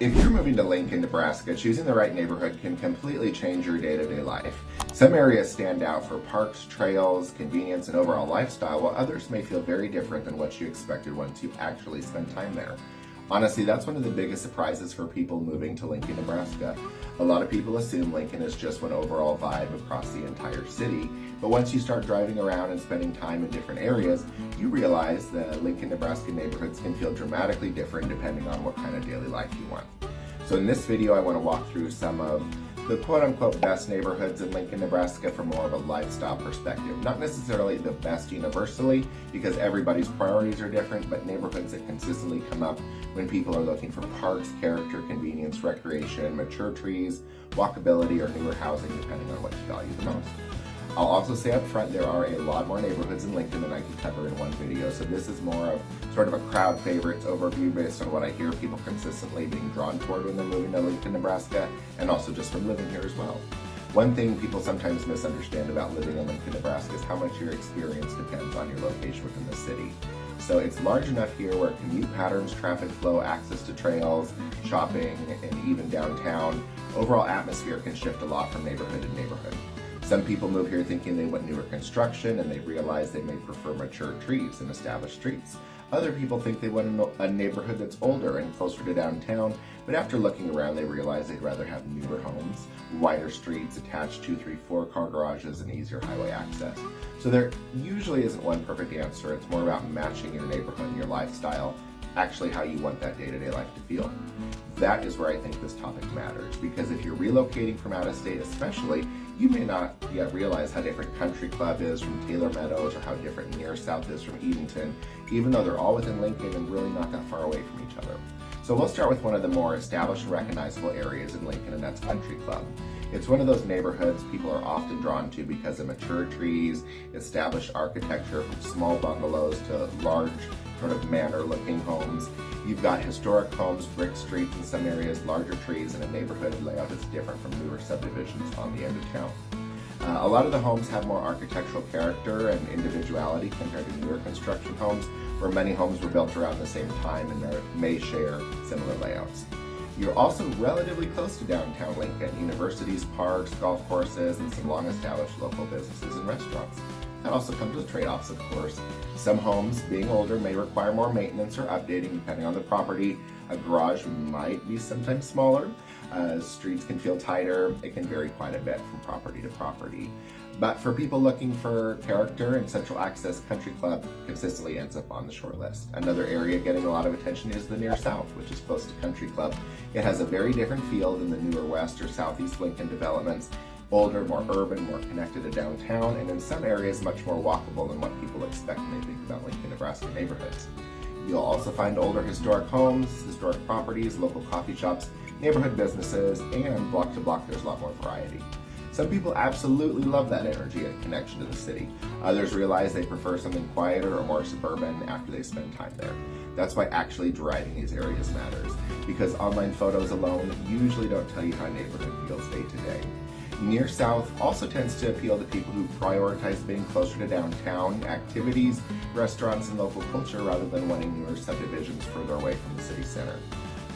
If you're moving to Lincoln, Nebraska, choosing the right neighborhood can completely change your day-to-day life. Some areas stand out for parks, trails, convenience, and overall lifestyle, while others may feel very different than what you expected once you actually spend time there. Honestly, that's one of the biggest surprises for people moving to Lincoln, Nebraska. A lot of people assume Lincoln is just one overall vibe across the entire city, but once you start driving around and spending time in different areas, you realize that Lincoln, Nebraska neighborhoods can feel dramatically different depending on what kind of daily life you want. So in this video, I want to walk through some of the quote-unquote best neighborhoods in Lincoln, Nebraska from more of a lifestyle perspective. Not necessarily the best universally, because everybody's priorities are different, but neighborhoods that consistently come up when people are looking for parks, character, convenience, recreation, mature trees, walkability, or newer housing, depending on what you value the most. I'll also say up front, there are a lot more neighborhoods in Lincoln than I can cover in one video, so this is more of sort of a crowd favorites overview based on what I hear people consistently being drawn toward when they're moving to Lincoln, Nebraska, and also just from living here as well. One thing people sometimes misunderstand about living in Lincoln, Nebraska is how much your experience depends on your location within the city. So it's large enough here where commute patterns, traffic flow, access to trails, shopping, and even downtown, overall atmosphere can shift a lot from neighborhood to neighborhood. Some people move here thinking they want newer construction and they realize they may prefer mature trees and established streets. Other people think they want a neighborhood that's older and closer to downtown, but after looking around they realize they'd rather have newer homes, wider streets, attached 2, 3, 4 car garages, and easier highway access. So there usually isn't one perfect answer. It's more about matching your neighborhood and your lifestyle, actually how you want that day-to-day life to feel. That is where I think this topic matters, because if you're relocating from out of state especially, you may not yet realize how different Country Club is from Taylor Meadows or how different Near South is from Edenton, even though they're all within Lincoln and really not that far away from each other. So we'll start with one of the more established and recognizable areas in Lincoln, and that's Country Club. It's one of those neighborhoods people are often drawn to because of mature trees, established architecture from small bungalows to large sort of manor-looking homes. You've got historic homes, brick streets in some areas, larger trees, and a neighborhood layout that's different from newer subdivisions on the end of town. A lot of the homes have more architectural character and individuality compared to newer construction homes, where many homes were built around the same time and may share similar layouts. You're also relatively close to downtown Lincoln, universities, parks, golf courses, and some long-established local businesses and restaurants. That also comes with trade-offs, of course. Some homes, being older, may require more maintenance or updating depending on the property. A garage might be sometimes smaller. Streets can feel tighter. It can vary quite a bit from property to property. But for people looking for character and central access, Country Club consistently ends up on the short list. Another area getting a lot of attention is the Near South, which is close to Country Club. It has a very different feel than the newer West or Southeast Lincoln developments. Older, more urban, more connected to downtown, and in some areas much more walkable than what people expect when they think about Lincoln, Nebraska neighborhoods. You'll also find older historic homes, historic properties, local coffee shops, neighborhood businesses, and block to block there's a lot more variety. Some people absolutely love that energy and connection to the city. Others realize they prefer something quieter or more suburban after they spend time there. That's why actually driving these areas matters, because online photos alone usually don't tell you how a neighborhood feels day to day. Near South also tends to appeal to people who prioritize being closer to downtown activities, restaurants, and local culture rather than wanting newer subdivisions further away from the city center.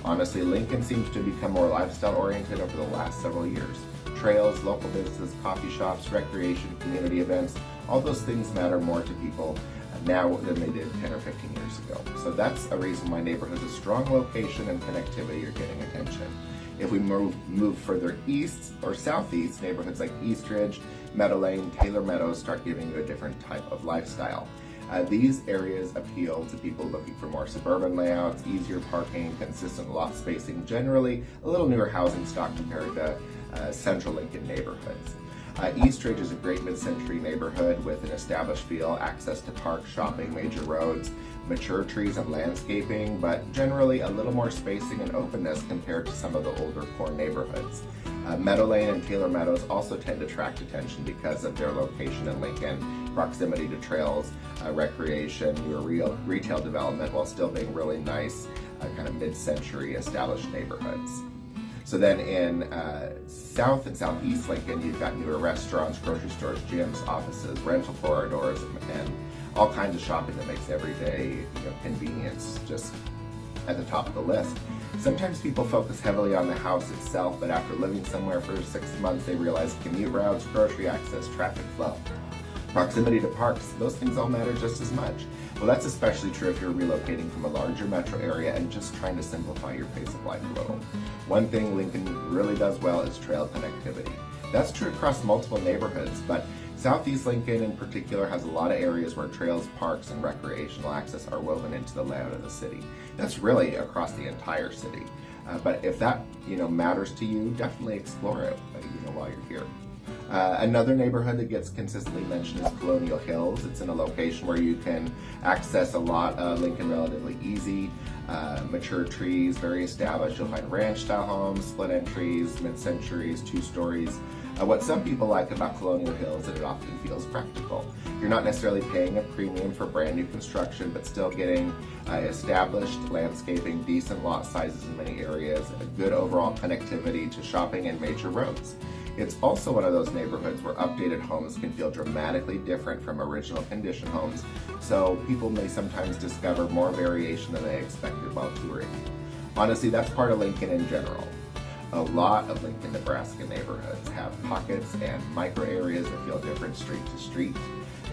Honestly, Lincoln seems to become more lifestyle oriented over the last several years. Trails, local businesses, coffee shops, recreation, community events, all those things matter more to people now than they did 10 or 15 years ago. So that's a reason why neighborhoods with strong location and connectivity are getting attention. If we move further east or southeast, neighborhoods like Eastridge, Meadows, Taylor Meadows start giving you a different type of lifestyle. These areas appeal to people looking for more suburban layouts, easier parking, consistent lot spacing, generally a little newer housing stock compared to central Lincoln neighborhoods. Eastridge is a great mid-century neighborhood with an established feel, access to parks, shopping, major roads, mature trees and landscaping, but generally a little more spacing and openness compared to some of the older core neighborhoods. Meadow Lane and Taylor Meadows also tend to attract attention because of their location in Lincoln, proximity to trails, recreation, newer retail development, while still being really nice, kind of mid-century established neighborhoods. So then in South and Southeast Lincoln, you've got newer restaurants, grocery stores, gyms, offices, rental corridors, and all kinds of shopping that makes everyday convenience just at the top of the list. Sometimes people focus heavily on the house itself, but after living somewhere for 6 months, they realize commute routes, grocery access, traffic flow, proximity to parks, those things all matter just as much. Well, that's especially true if you're relocating from a larger metro area and just trying to simplify your pace of life a little. One thing Lincoln really does well is trail connectivity. That's true across multiple neighborhoods, but Southeast Lincoln in particular has a lot of areas where trails, parks, and recreational access are woven into the layout of the city. That's really across the entire city. But if that matters to you, definitely explore it while you're here. Another neighborhood that gets consistently mentioned is Colonial Hills. It's in a location where you can access a lot of Lincoln relatively easy. Mature trees, very established. You'll find ranch-style homes, split entries, mid-centuries, 2 stories. What some people like about Colonial Hills is that it often feels practical. You're not necessarily paying a premium for brand new construction, but still getting established landscaping, decent lot sizes in many areas, a good overall connectivity to shopping and major roads. It's also one of those neighborhoods where updated homes can feel dramatically different from original condition homes, so people may sometimes discover more variation than they expected while touring. Honestly, that's part of Lincoln in general. A lot of Lincoln, Nebraska neighborhoods have pockets and micro areas that feel different street to street.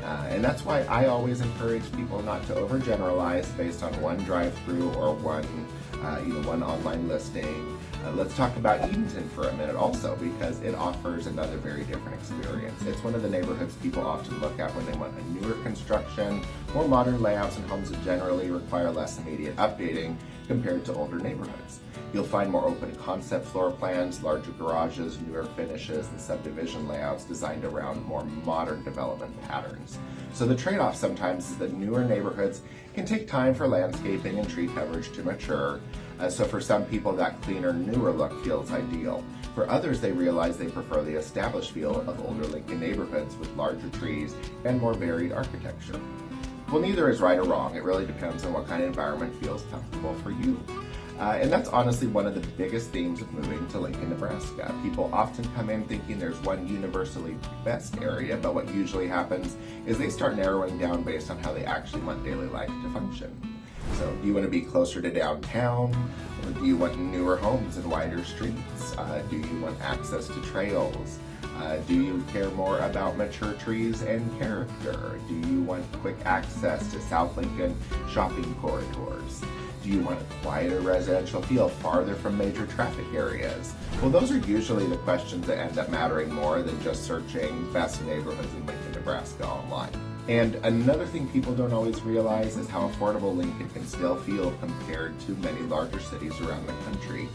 And that's why I always encourage people not to overgeneralize based on one drive-through or one online listing. Let's talk about Edenton for a minute also, because it offers another very different experience. It's one of the neighborhoods people often look at when they want a newer construction, more modern layouts, and homes that generally require less immediate updating compared to older neighborhoods. You'll find more open concept floor plans, larger garages, newer finishes, and subdivision layouts designed around more modern development patterns. So the trade-off sometimes is that newer neighborhoods can take time for landscaping and tree coverage to mature. So for some people, that cleaner, newer look feels ideal. For others, they realize they prefer the established feel of older Lincoln neighborhoods with larger trees and more varied architecture. Well, neither is right or wrong. It really depends on what kind of environment feels comfortable for you. And that's honestly one of the biggest themes of moving to Lincoln, Nebraska. People often come in thinking there's one universally best area, but what usually happens is they start narrowing down based on how they actually want daily life to function. So do you want to be closer to downtown, or do you want newer homes and wider streets? Do you want access to trails? Do you care more about mature trees and character? Do you want quick access to South Lincoln shopping corridors? Do you want a quieter residential feel farther from major traffic areas? Well, those are usually the questions that end up mattering more than just searching best neighborhoods in Lincoln, Nebraska online. And another thing people don't always realize is how affordable Lincoln can still feel compared to many larger cities around the country.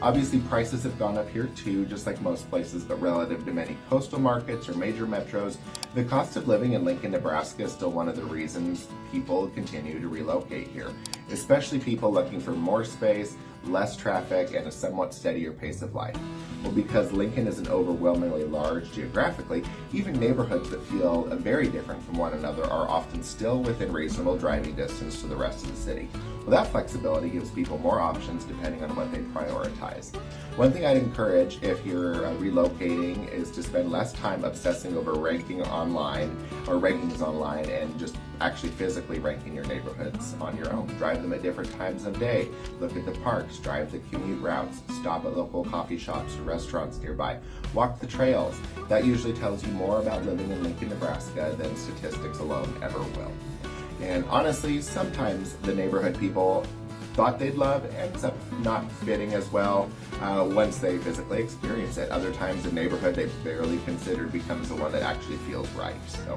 Obviously, prices have gone up here too, just like most places, but relative to many coastal markets or major metros, the cost of living in Lincoln, Nebraska is still one of the reasons people continue to relocate here, especially people looking for more space, less traffic, and a somewhat steadier pace of life. Well, because Lincoln isn't overwhelmingly large geographically, even neighborhoods that feel very different from one another are often still within reasonable driving distance to the rest of the city. Well, that flexibility gives people more options depending on what they prioritize. One thing I'd encourage if you're relocating is to spend less time obsessing over ranking online or rankings online and just actually physically ranking your neighborhoods on your own. Drive them at different times of day, look at the parks, drive the commute routes, stop at local coffee shops or restaurants nearby, walk the trails. That usually tells you more about living in Lincoln, Nebraska than statistics alone ever will. And honestly, sometimes the neighborhood people thought they'd love ends up not fitting as well once they physically experience it. Other times the neighborhood they barely considered becomes the one that actually feels right. So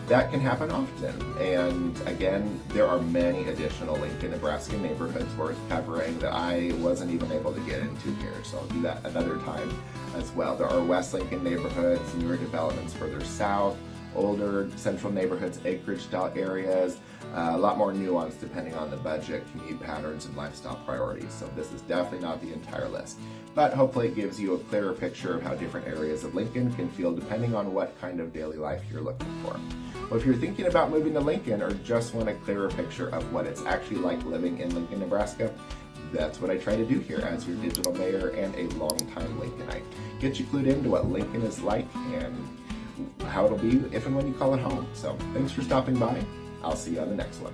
that can happen often. And again, there are many additional Lincoln, Nebraska neighborhoods worth covering that I wasn't even able to get into here. So I'll do that another time as well. There are West Lincoln neighborhoods, newer developments further south, older central neighborhoods, acreage style areas, a lot more nuance depending on the budget, commute patterns, and lifestyle priorities. So this is definitely not the entire list, but hopefully it gives you a clearer picture of how different areas of Lincoln can feel depending on what kind of daily life you're looking for. Well, if you're thinking about moving to Lincoln or just want a clearer picture of what it's actually like living in Lincoln, Nebraska, that's what I try to do here as your digital mayor and a longtime Lincolnite. Get you clued into what Lincoln is like and how it'll be if and when you call it home. So thanks for stopping by. I'll see you on the next one.